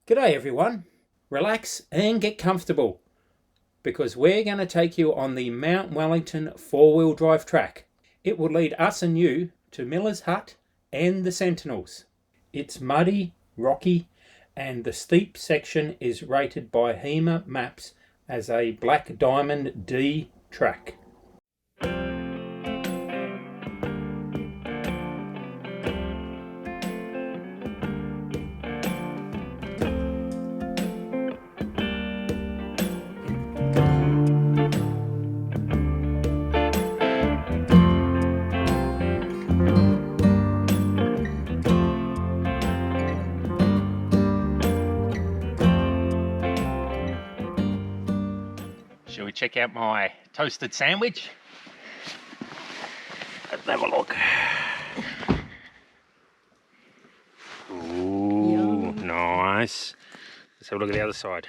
G'day everyone. Relax and get comfortable because we're going to take you on the Mt Wellington four-wheel drive track. It will lead us and you to Miller's Hut and the Sentinels. It's muddy, rocky, and the steep section is rated by Hema Maps as a Black Diamond D track. Shall we check out my toasted sandwich? Let's have a look. Ooh, nice. Let's have a look at the other side.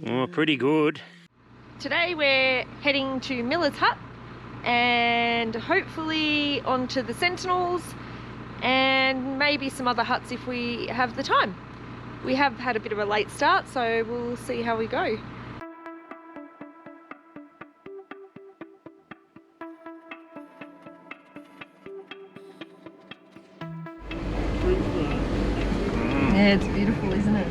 Oh, pretty good. Today we're heading to Miller's Hut and hopefully onto the Sentinels and maybe some other huts if we have the time. We have had a bit of a late start, so we'll see how we go. Yeah, it's beautiful, isn't it?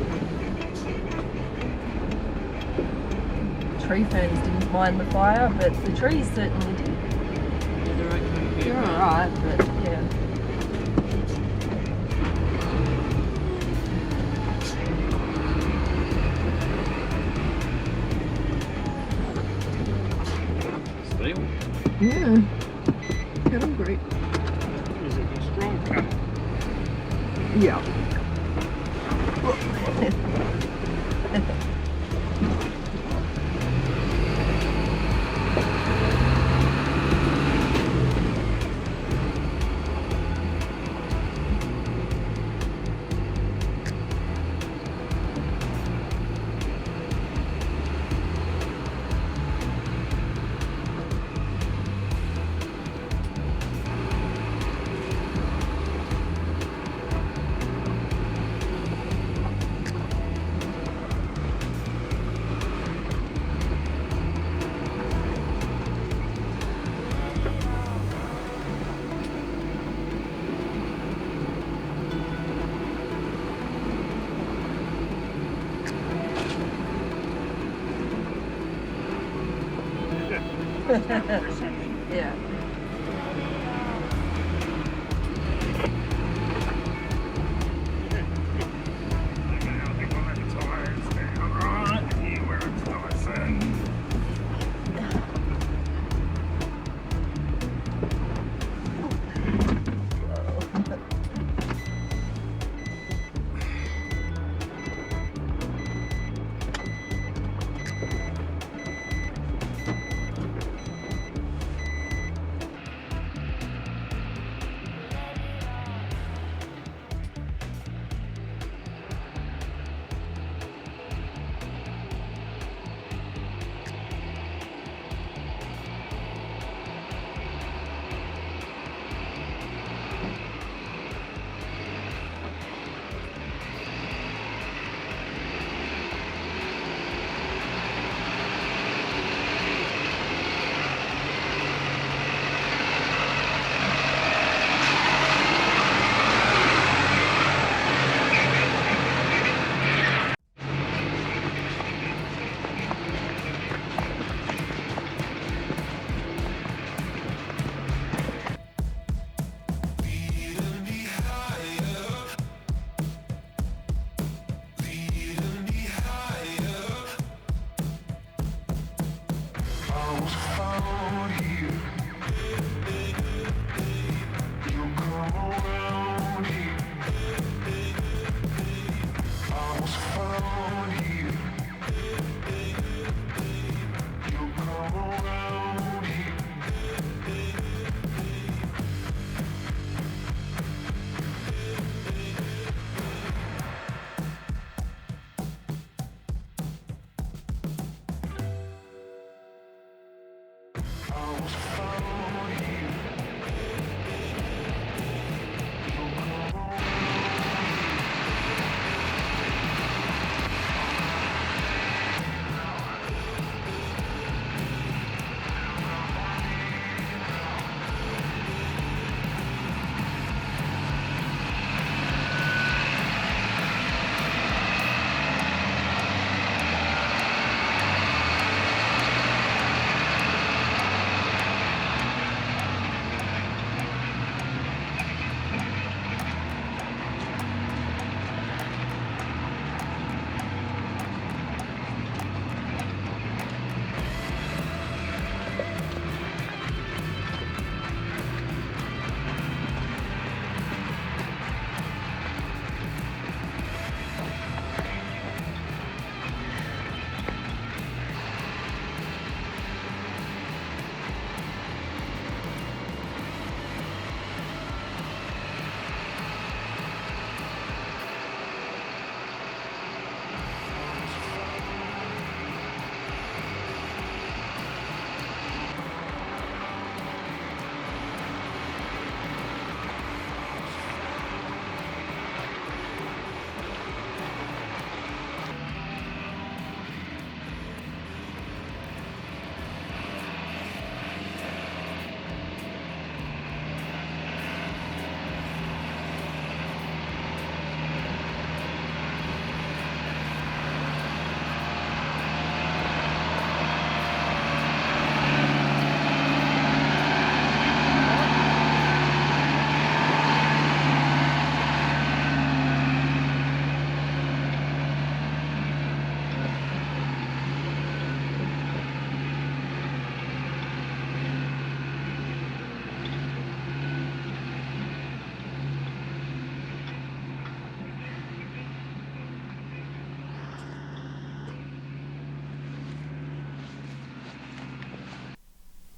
Tree ferns didn't mind the fire, but the trees certainly did. They're alright, but yeah. Yeah, cattle great. Is it a strong cattle? Yeah. Yeah.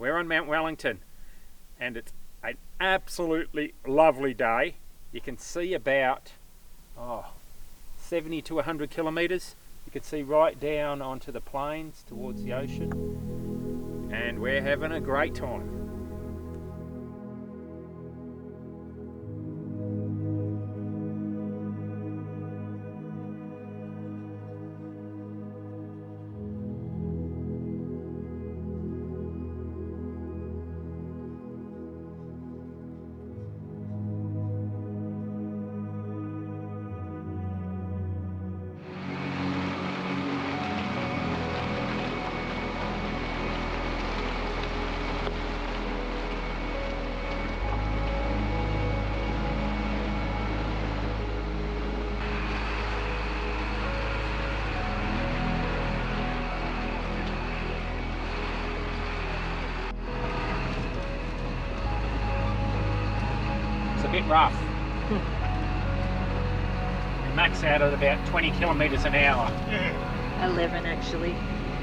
We're on Mt Wellington and it's an absolutely lovely day. You can see about 70 to 100 kilometres. You can see right down onto the plains towards the ocean, and we're having a great time. A bit rough. We max out at about 20 kilometres an hour. 11 actually.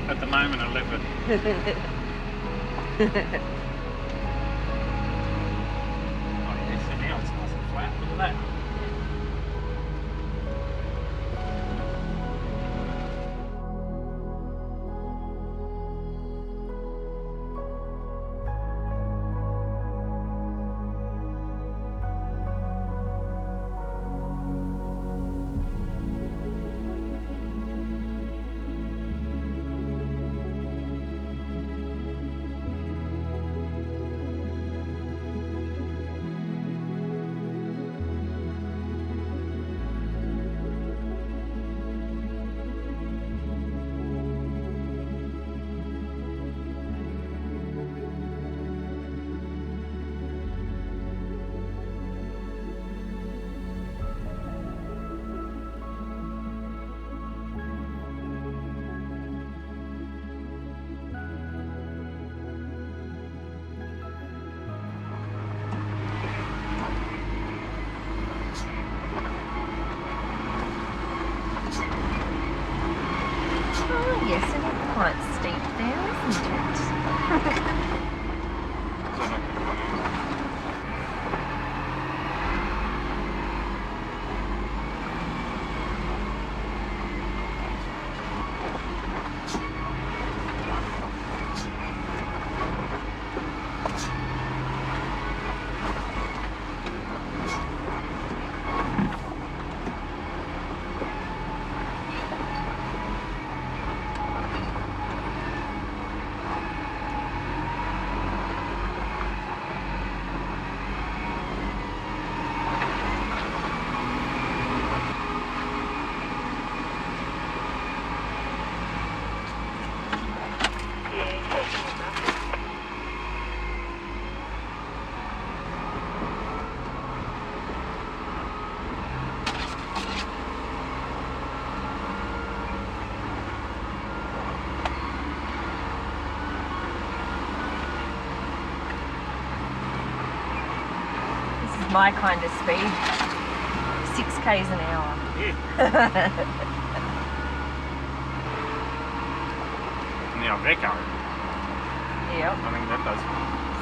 At the moment 11. Oh yes, so now it's nice and flat. Look at that. Yes, and it's quite steep there, isn't it? My kind of speed, 6 k's an hour. Now Veco, Yep. I think that does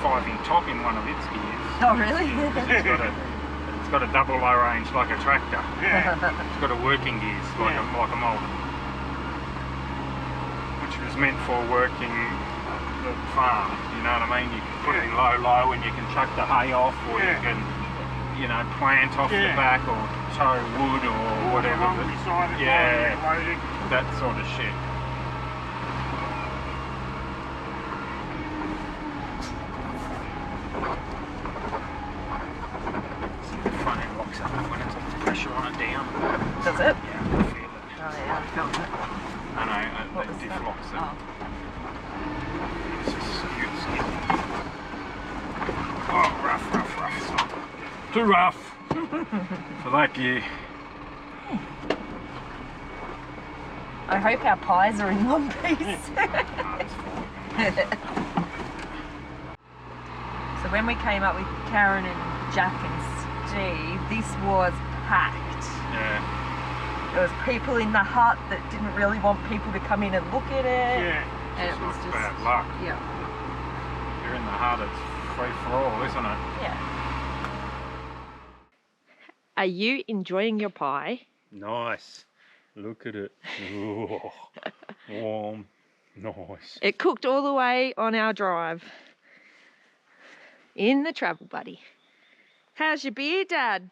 5 in top in one of its gears. Oh really? It's got a double low range like a tractor. It's got a working gears like a multi, which was meant for working the farm. You know what I mean? You can put it in low and you can chuck the hay off, or you can, you know, plant off the back or tow wood or whatever. That sort of shit. Front end locks up when it's got pressure on it down. Does it? Yeah, I feel it. Oh yeah, I felt it. I know, it diff locks it. It's just skin. Oh, rough. Too rough for that gear. I hope our pies are in one piece. So when we came up with Karen and Jack and Steve, this was packed. Yeah. There was people in the hut that didn't really want people to come in and look at it. Yeah. And it was just bad luck. Yeah. you're in the hut, it's free for all, isn't it? Yeah. Are you enjoying your pie? Nice. Look at it. Ooh, warm. Nice. It cooked all the way on our drive. In the travel buddy. How's your beer, Dad?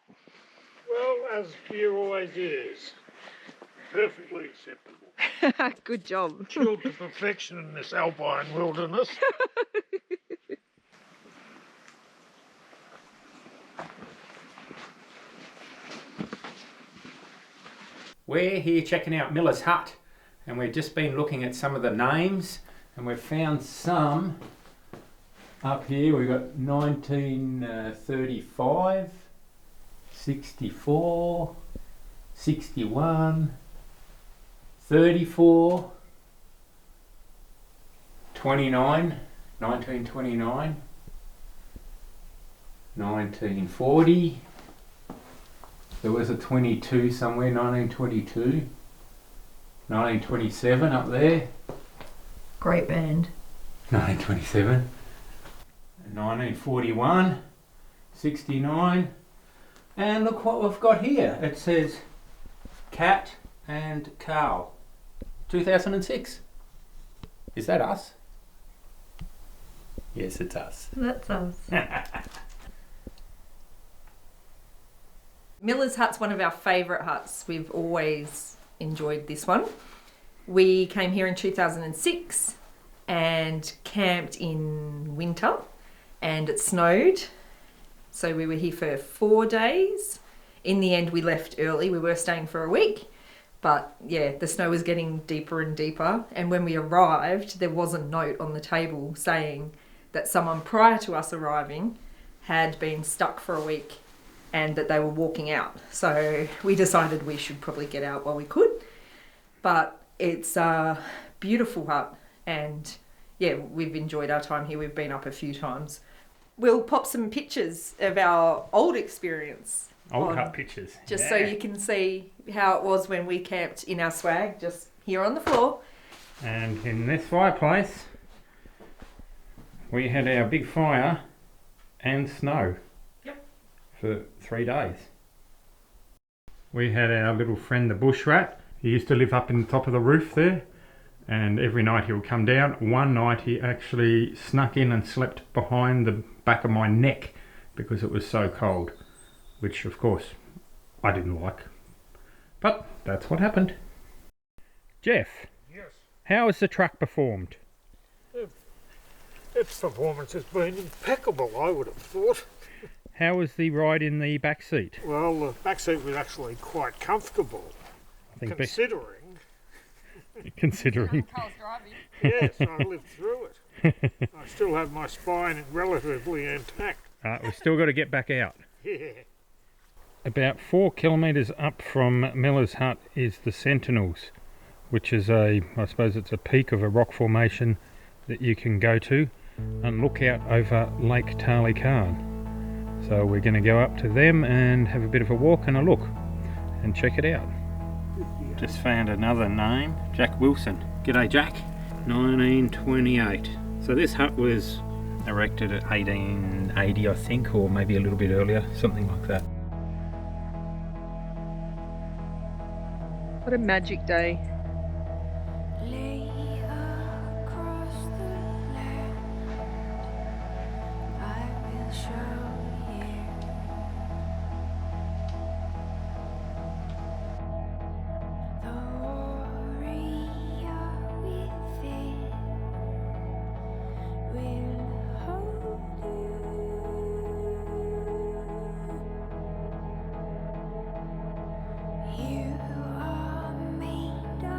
Well, as beer always is. Perfectly acceptable. Good job. Chilled to perfection in this alpine wilderness. We're here checking out Miller's Hut, and we've just been looking at some of the names, and we've found some up here. We've got 1935, 64, 61, 34, 29, 1929, 1940. There was a 22 somewhere, 1922, 1927 up there, Great band. 1927, 1941, 69, and look what we've got here. It says Cat and Karl, 2006. Is that us? Yes, it's us. That's us. Miller's Hut's one of our favourite huts. We've always enjoyed this one. We came here in 2006 and camped in winter, and it snowed. So we were here for 4 days. In the end, we left early. We were staying for a week. But yeah, the snow was getting deeper and deeper. And when we arrived, there was a note on the table saying that someone prior to us arriving had been stuck for a week and that they were walking out. So we decided we should probably get out while we could. But it's a beautiful hut, and yeah, we've enjoyed our time here. We've been up a few times. We'll pop some pictures of our old experience. Old hut pictures. Just so you can see how it was when we camped in our swag, just here on the floor. And in this fireplace, we had our big fire and snow. For 3 days. We had our little friend the bush rat. He used to live up in the top of the roof there, and every night he would come down. One night he actually snuck in and slept behind the back of my neck because it was so cold, which of course I didn't like, but that's what happened. Jeff, Yes. how has the truck performed? Its performance has been impeccable, I would have thought. How was the ride in the back seat? Well, the back seat was actually quite comfortable, I think considering. Considering. Karl's driving. Yes, I lived through it. I still have my spine relatively intact. We've still got to get back out. Yeah. About 4 kilometres up from Miller's Hut is the Sentinels, which is I suppose it's a peak of a rock formation that you can go to and look out over Lake Tarlykhan. So we're going to go up to them and have a bit of a walk and a look and check it out. Just found another name, Jack Wilson. G'day Jack. 1928. So this hut was erected at 1880 I think, or maybe a little bit earlier, something like that. What a magic day. Lay across the land, I will show you the warrior within will hold you. You are made of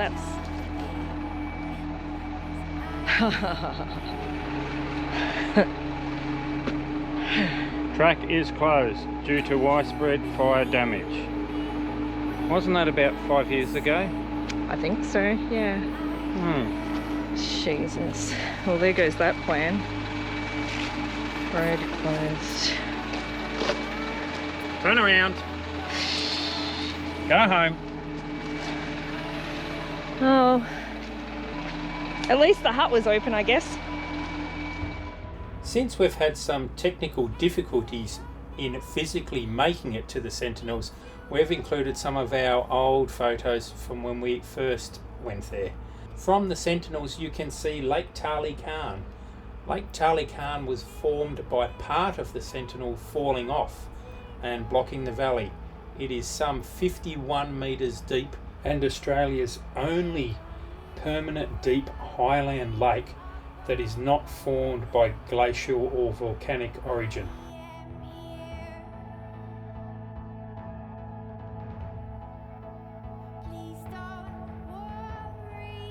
that's... Track is closed due to widespread fire damage. Wasn't that about 5 years ago? I think so, yeah. Jesus. Well, there goes that plan. Road closed. Turn around. Go home. Oh. At least the hut was open, I guess. Since we've had some technical difficulties in physically making it to the Sentinels, we've included some of our old photos from when we first went there. From the Sentinels you can see Lake Tarlykhan. Lake Tarlykhan was formed by part of the Sentinel falling off and blocking the valley. It is some 51 metres deep and Australia's only permanent deep highland lake that is not formed by glacial or volcanic origin. Please don't worry about one thing.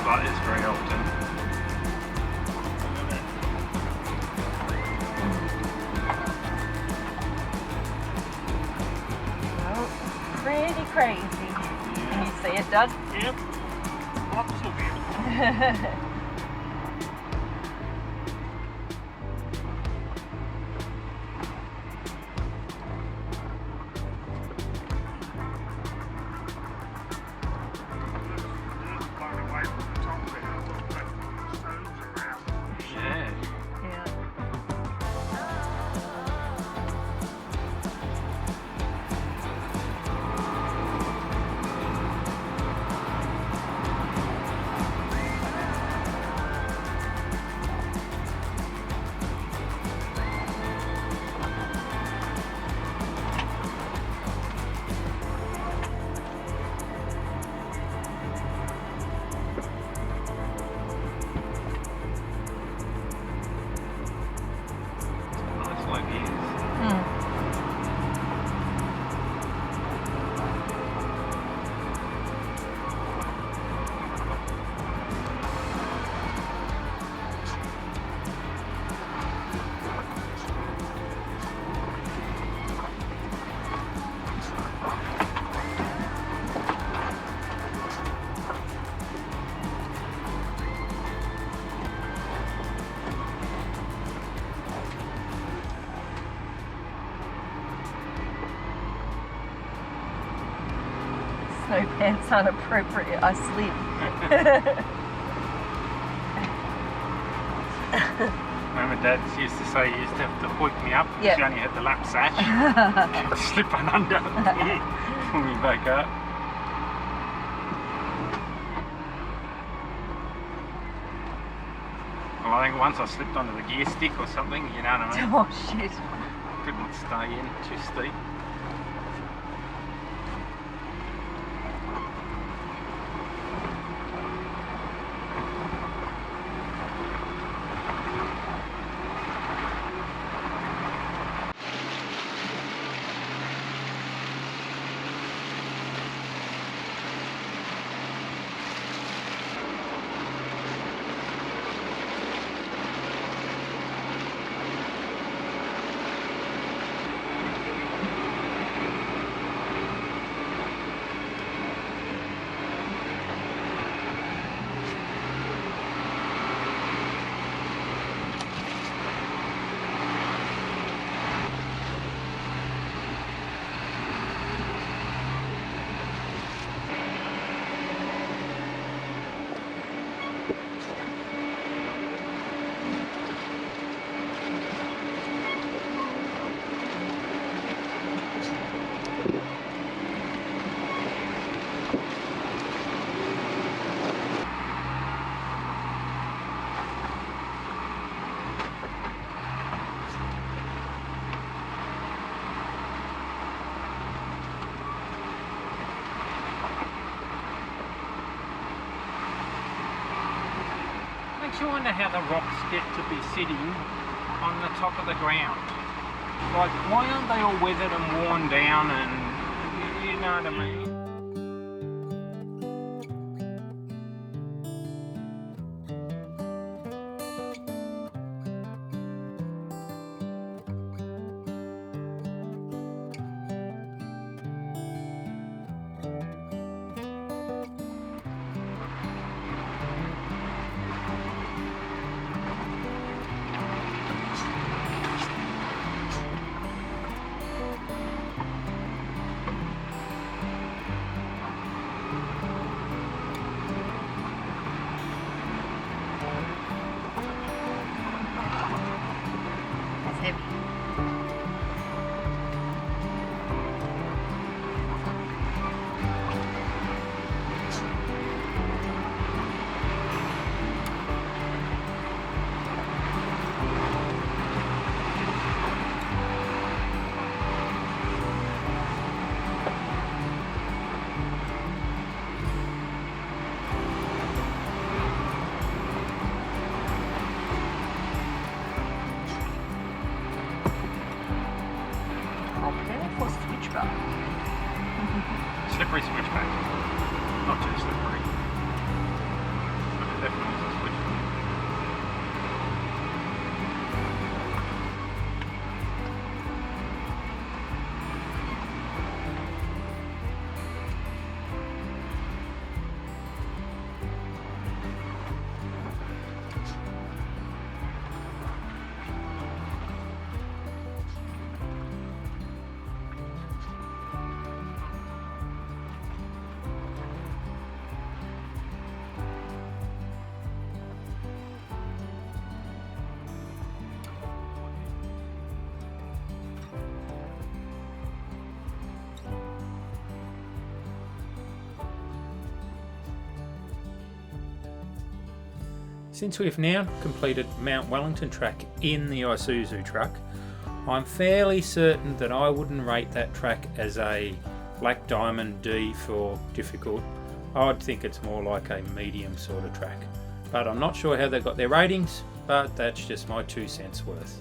Like this very often. Oh, pretty crazy. Can you see it, Doug? Yep. Lots of it. snow pants aren't appropriate. I slip. Remember Dad used to say you used to have to hoik me up because Yep. you only had the lap sash. Slip on under. Pull me back up. Well, I think once I slipped onto the gear stick or something, you know what I mean? Oh shit. Couldn't stay in, too steep. Makes you wonder how the rocks get to be sitting on the top of the ground. Like, why aren't they all weathered and worn down and, you know what I mean? That's heavy. Or switchback. Slippery switchback. Not too slippery. But it definitely is a switchback. Since we've now completed Mt Wellington track in the Isuzu truck, I'm fairly certain that I wouldn't rate that track as a Black Diamond D for difficult. I'd think it's more like a medium sort of track. But I'm not sure how they got their ratings, but that's just my 2 cents worth.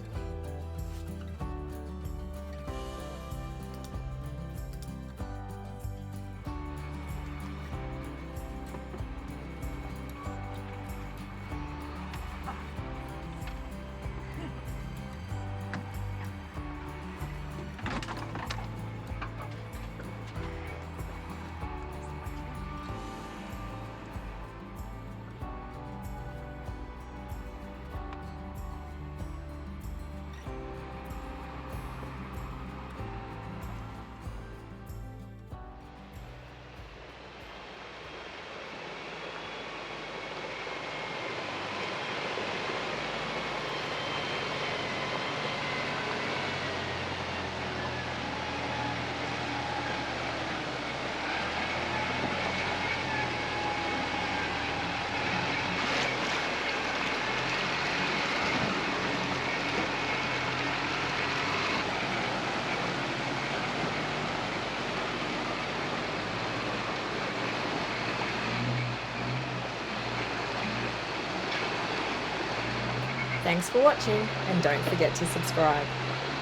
Thanks for watching, and don't forget to subscribe.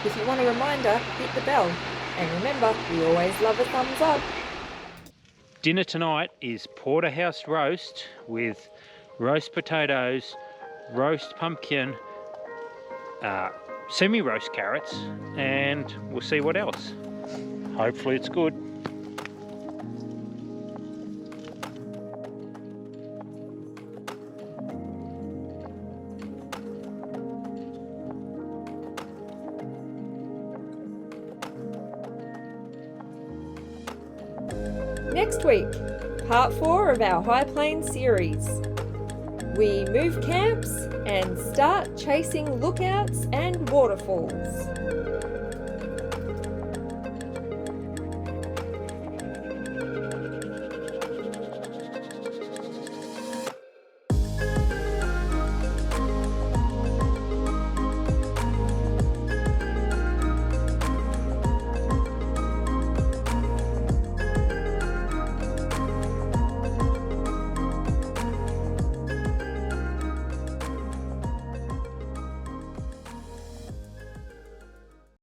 If you want a reminder, hit the bell. And remember, we always love a thumbs up. Dinner tonight is porterhouse roast with roast potatoes, roast pumpkin, semi-roast carrots, and we'll see what else. Hopefully it's good. Next week, part 4 of our High Plains series. We move camps and start chasing lookouts and waterfalls.